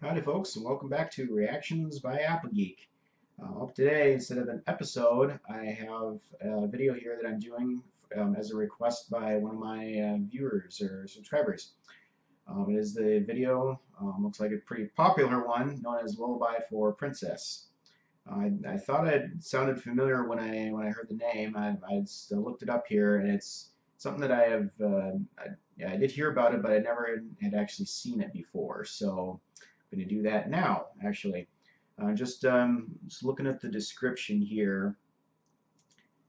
Howdy folks, and welcome back to Reactions by Applegeek. Up today, instead of an episode, I have a video here that I'm doing as a request by one of my viewers or subscribers. It is the video, looks like a pretty popular one, known as Lullaby for Princess. I thought it sounded familiar when I heard the name. I looked it up here, and it's something that I did hear about it, but I never had actually seen it before. So I'm going to do that now, actually. Just looking at the description here,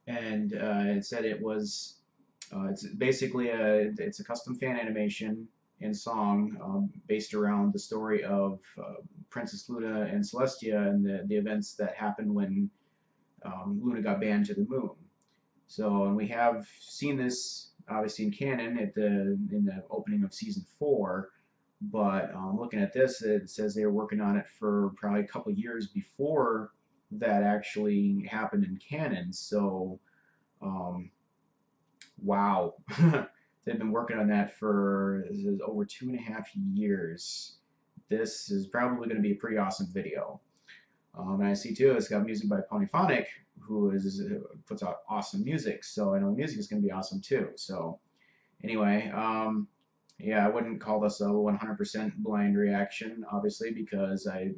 and it said it's basically it's a custom fan animation and song based around the story of Princess Luna and Celestia and the events that happened when Luna got banned to the moon. So, and we have seen this obviously in canon in the opening of season 4. But looking at this, it says they were working on it for probably a couple years before that actually happened in canon. So, wow. They've been working on that for over 2.5 years. This is probably going to be a pretty awesome video. And I see too, it's got music by Ponyphonic, who puts out awesome music. So I know the music is going to be awesome too. So anyway, yeah, I wouldn't call this a 100% blind reaction, obviously, because I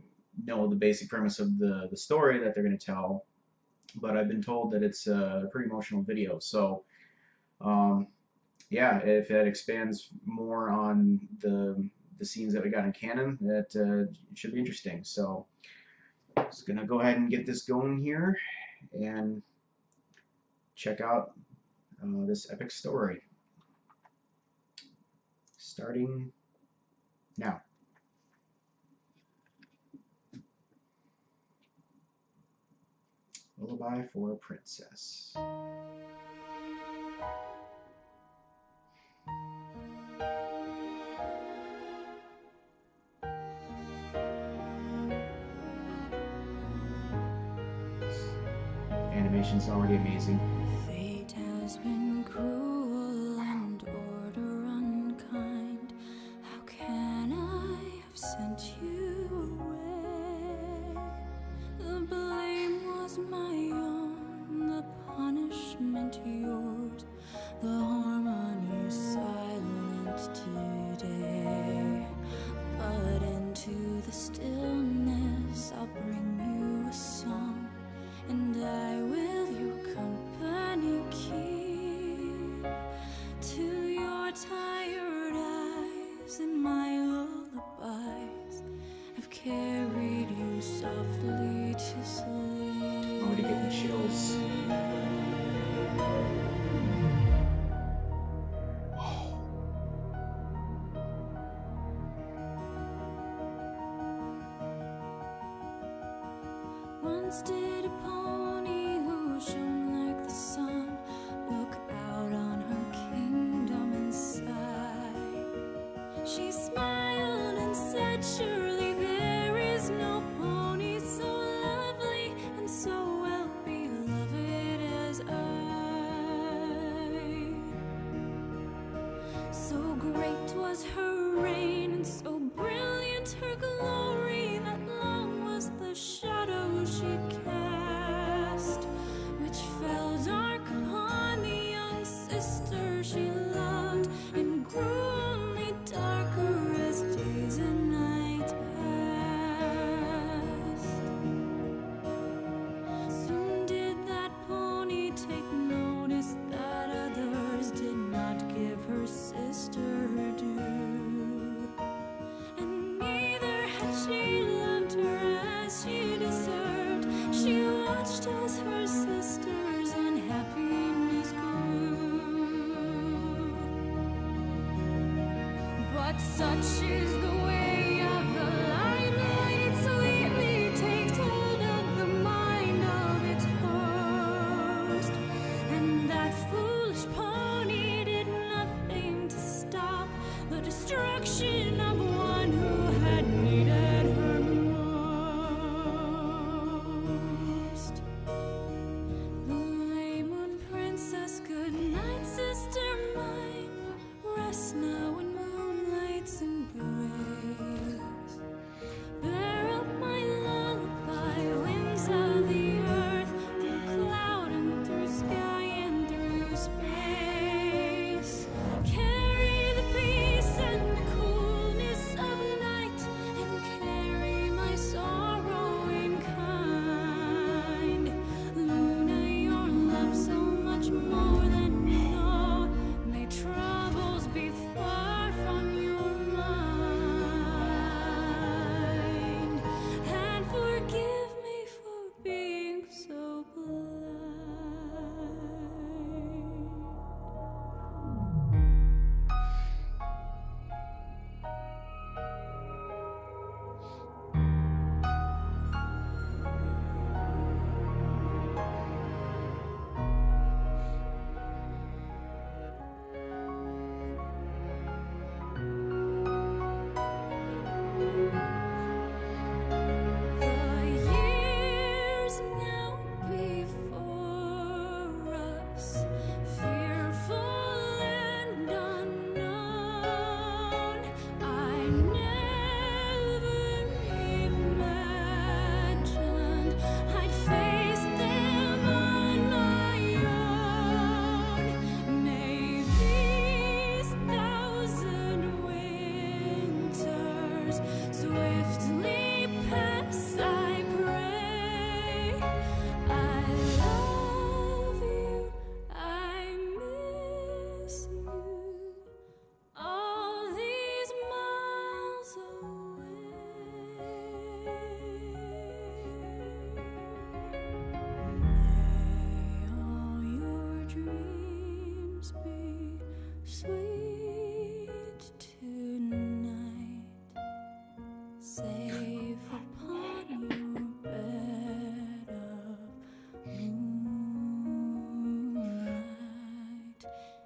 know the basic premise of the story that they're going to tell, but I've been told that it's a pretty emotional video. So, yeah, if it expands more on the scenes that we got in canon, that should be interesting. So, just going to go ahead and get this going here and check out this epic story. Starting now. Lullaby for a Princess. Animation's already amazing. Fate has been cruel and order unkind. How can I have sent you away? The blame was my own, the punishment yours. The harmony silent today. But into the stillness I'll bring you a song, and I will your company keep. To your tired eyes and my lullabies, I've carried you softly to sleep. Already getting chills. Once did a pony who shone like the sun look out on her kingdom and sigh. She smiled and said, surely there is no pony so lovely and so well beloved as I. So great was her reign and so brilliant her glory that long was the shadow she cast, which fell dark upon the young sister she loved, and grew only darker as days and nights passed. Soon did that pony take notice that others did not give her sister her due, and neither had she loved her as she deserved. She watched as her sister's unhappiness grew. But such is the way of the limelight, it sweetly takes hold of the mind of its host. And that foolish pony did nothing to stop the destruction of one who had needed her most. Lulay, moon princess, good night, sister mine. Rest now in moonlight's embrace. safe upon your bed of moonlight,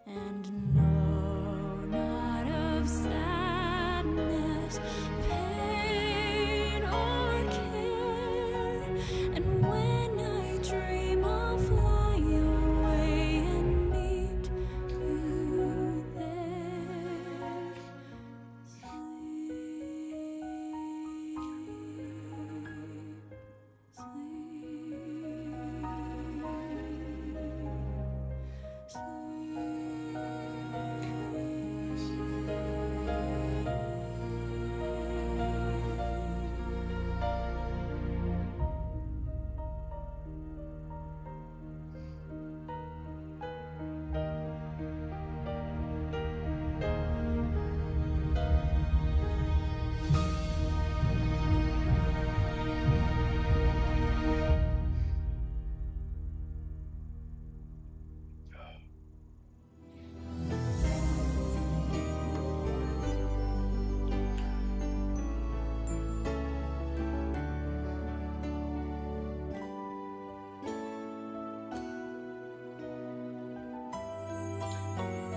and no, not of sadness, pain, or care. And when I dream, I'll fly away and meet you there.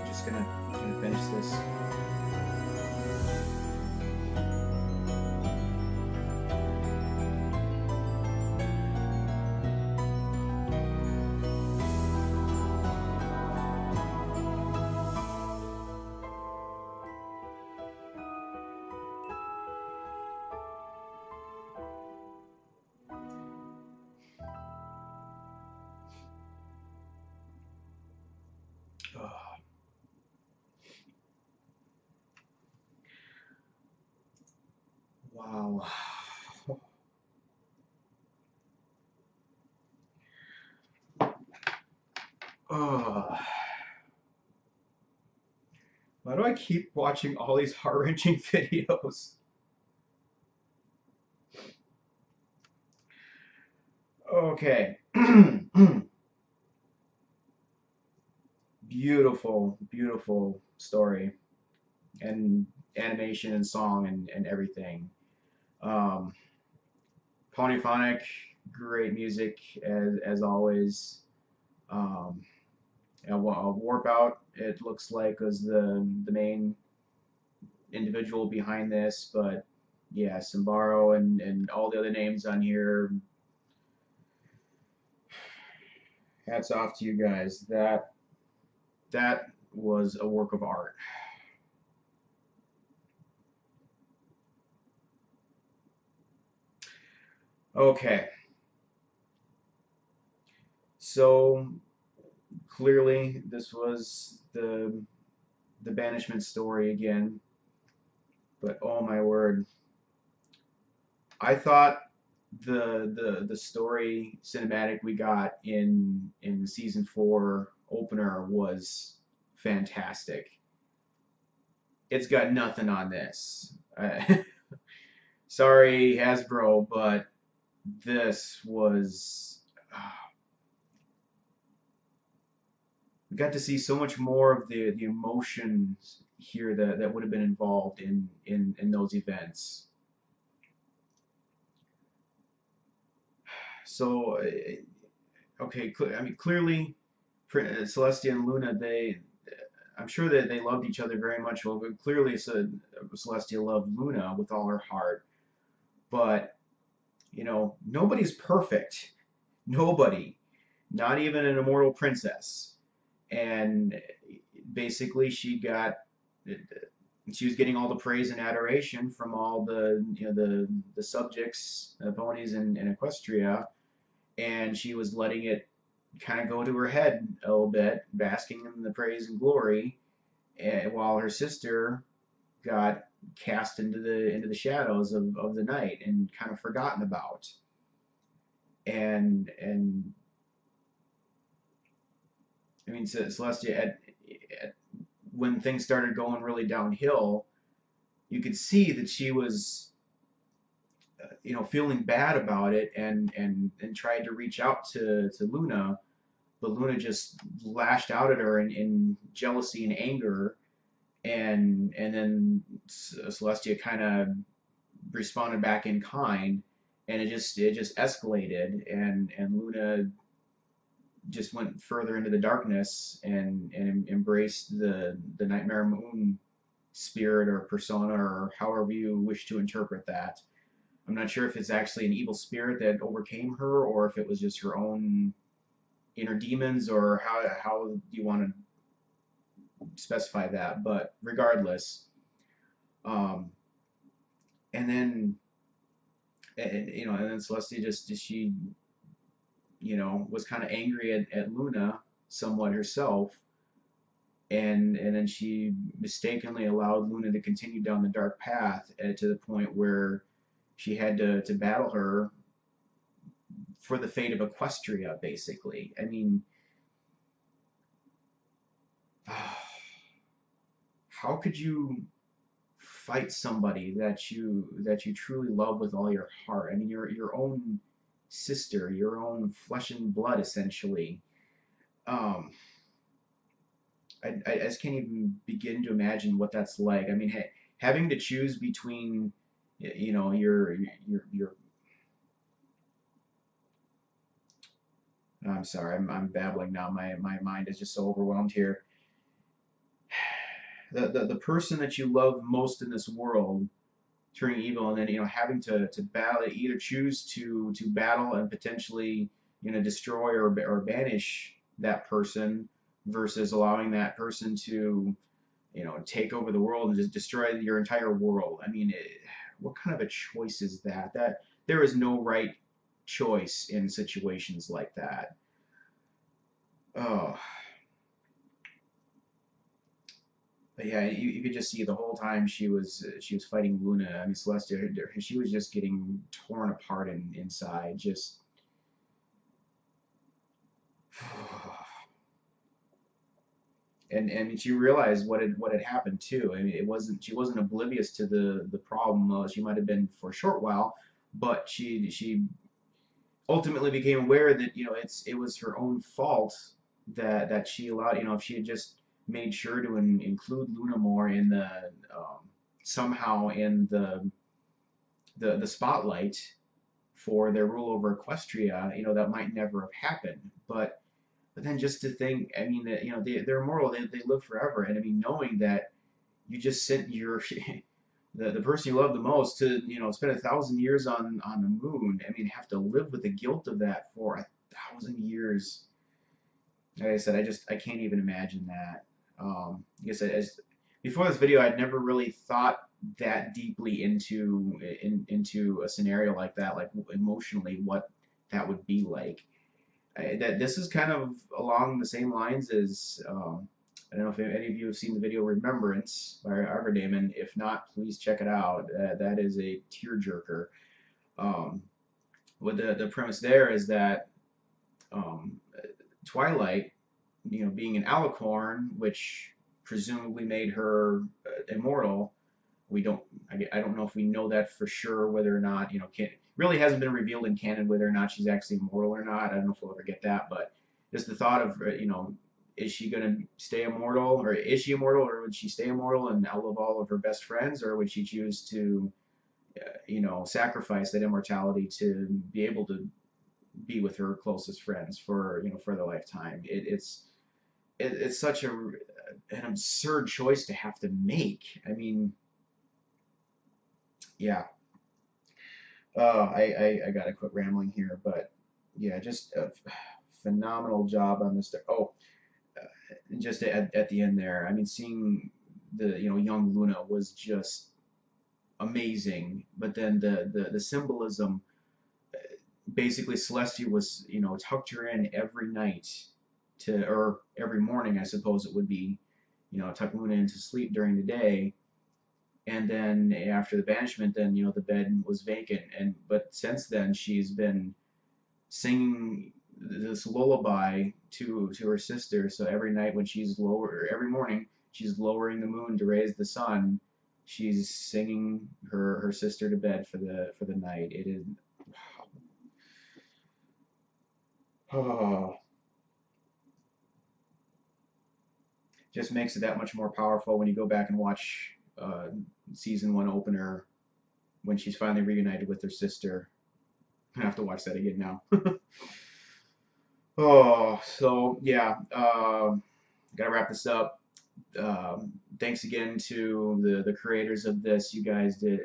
I'm just gonna finish this. Wow. Why do I keep watching all these heart-wrenching videos? Okay. Beautiful, beautiful story and animation and song and everything. Um, Polyphonic, great music as always. Um, Warp Out, it looks like, was the main individual behind this, but yeah, Simbaro and all the other names on here. Hats off to you guys. That was a work of art. Okay, so clearly this was the banishment story again, but oh my word, I thought the story cinematic we got in the season 4 opener was fantastic. It's got nothing on this. Sorry, Hasbro, but this was. We got to see so much more of the emotions here that would have been involved in those events. So, okay, I mean, clearly, Celestia and Luna, I'm sure that they loved each other very much. Well, but clearly, Celestia loved Luna with all her heart. But, nobody's perfect. Nobody. Not even an immortal princess. And basically, she was getting all the praise and adoration from all the subjects, ponies in Equestria, and she was letting it kind of go to her head a little bit, basking in the praise and glory, while her sister got cast into the shadows of the night and kind of forgotten about. And I mean, Celestia, when things started going really downhill, you could see that she was, feeling bad about it and tried to reach out to Luna, but Luna just lashed out at her in jealousy and anger, and then Celestia kind of responded back in kind, and it just escalated, and Luna just went further into the darkness and embraced the Nightmare Moon spirit or persona or however you wish to interpret that. I'm not sure if it's actually an evil spirit that overcame her or if it was just her own inner demons or how you want to specify that. But regardless, um, and then and then Celestia just she was kind of angry at Luna somewhat herself, and then she mistakenly allowed Luna to continue down the dark path to the point where she had to battle her for the fate of Equestria, basically. I mean, how could you fight somebody that you truly love with all your heart? I mean, your own sister, your own flesh and blood, essentially. Um, I just can't even begin to imagine what that's like. I mean, having to choose between, your I'm sorry, I'm babbling now. My mind is just so overwhelmed here. The person that you love most in this world turning evil, and then having to battle, either choose to battle and potentially destroy or banish that person versus allowing that person to take over the world and just destroy your entire world. I mean, what kind of a choice is that? That there is no right choice in situations like that. Oh, but yeah, you could just see the whole time she was fighting Luna. I mean, Celestia, she was just getting torn apart inside. Just and she realized what had happened too. I mean, she wasn't oblivious to the problem. She might have been for a short while, but she ultimately became aware that it was her own fault that she allowed. If she had just made sure to include Luna more in the somehow in the spotlight for their rule over Equestria, that might never have happened. But then just to think, I mean, that they're immortal, they live forever, and I mean, knowing that you just sent your the person you love the most to spend 1,000 years on the moon. I mean, have to live with the guilt of that for 1,000 years. Like I said, I can't even imagine that. Like I said, before this video, I'd never really thought that deeply into a scenario like that, like emotionally what that would be like. That this is kind of along the same lines as I don't know if any of you have seen the video Remembrance by Ivor Damon. If not, please check it out. That is a tearjerker. Um, what the premise there is that um, Twilight, being an alicorn, which presumably made her immortal. We don't. I don't know if we know that for sure whether or not really hasn't been revealed in canon whether or not she's actually immortal or not. I don't know if we'll ever get that, but just the thought of is she gonna stay immortal, or is she immortal, or would she stay immortal and outlive all of her best friends, or would she choose to sacrifice that immortality to be able to be with her closest friends for the lifetime? It's such an absurd choice to have to make. I mean, yeah. I gotta quit rambling here, but yeah, just a phenomenal job on this. Oh, just at the end there, I mean, seeing the young Luna was just amazing. But then the symbolism, basically, Celestia was tucked her in every night or every morning, I suppose it would be, tuck Luna into sleep during the day, and then after the banishment, then the bed was vacant. But since then, she's been singing this lullaby to her sister. So every night when every morning she's lowering the moon to raise the sun. She's singing her sister to bed for the night. It is oh, just makes it that much more powerful when you go back and watch season one opener when she's finally reunited with her sister. I have to watch that again now. Oh, so yeah, gotta wrap this up. Thanks again to the creators of this. You guys did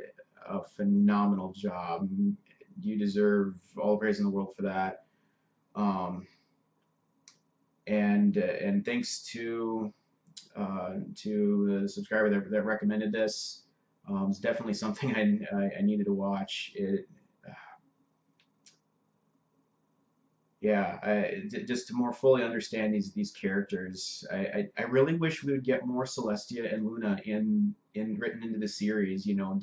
a phenomenal job. You deserve all the praise in the world for that. Um, and thanks to the subscriber that recommended this. It's definitely something I needed to watch. Yeah, just to more fully understand these characters, I really wish we would get more Celestia and Luna in written into the series. You know,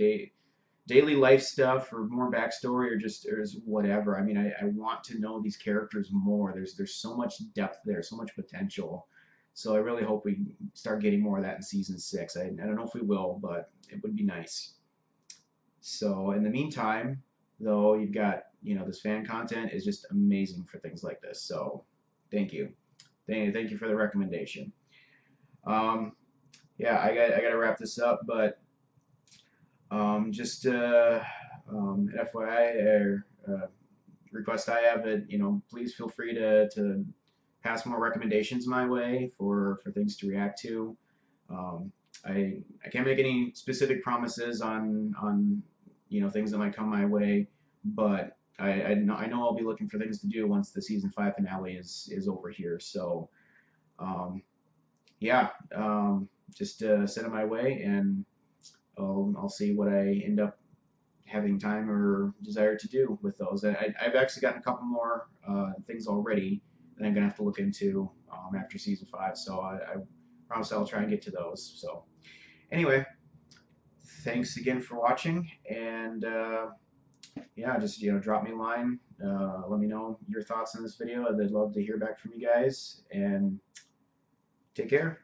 daily life stuff or more backstory or just whatever. I mean, I want to know these characters more. There's so much depth there, so much potential. So I really hope we start getting more of that in season 6. I don't know if we will, but it would be nice. So in the meantime, though, you've got, you know, this fan content is just amazing for things like this. So thank you. Thank you for the recommendation. Um, yeah, I got to wrap this up, but just an FYI or request I have it, you know, please feel free to pass more recommendations my way for things to react to. Um, I can't make any specific promises on you know things that might come my way, but I know I'll be looking for things to do once the season 5 finale is over here. So um, yeah, just send it my way, and I'll see what I end up having time or desire to do with those. I've actually gotten a couple more things already that I'm gonna have to look into after season 5. So I promise I'll try and get to those. So anyway, thanks again for watching, and yeah, just you know drop me a line. Let me know your thoughts on this video. I'd love to hear back from you guys, and take care.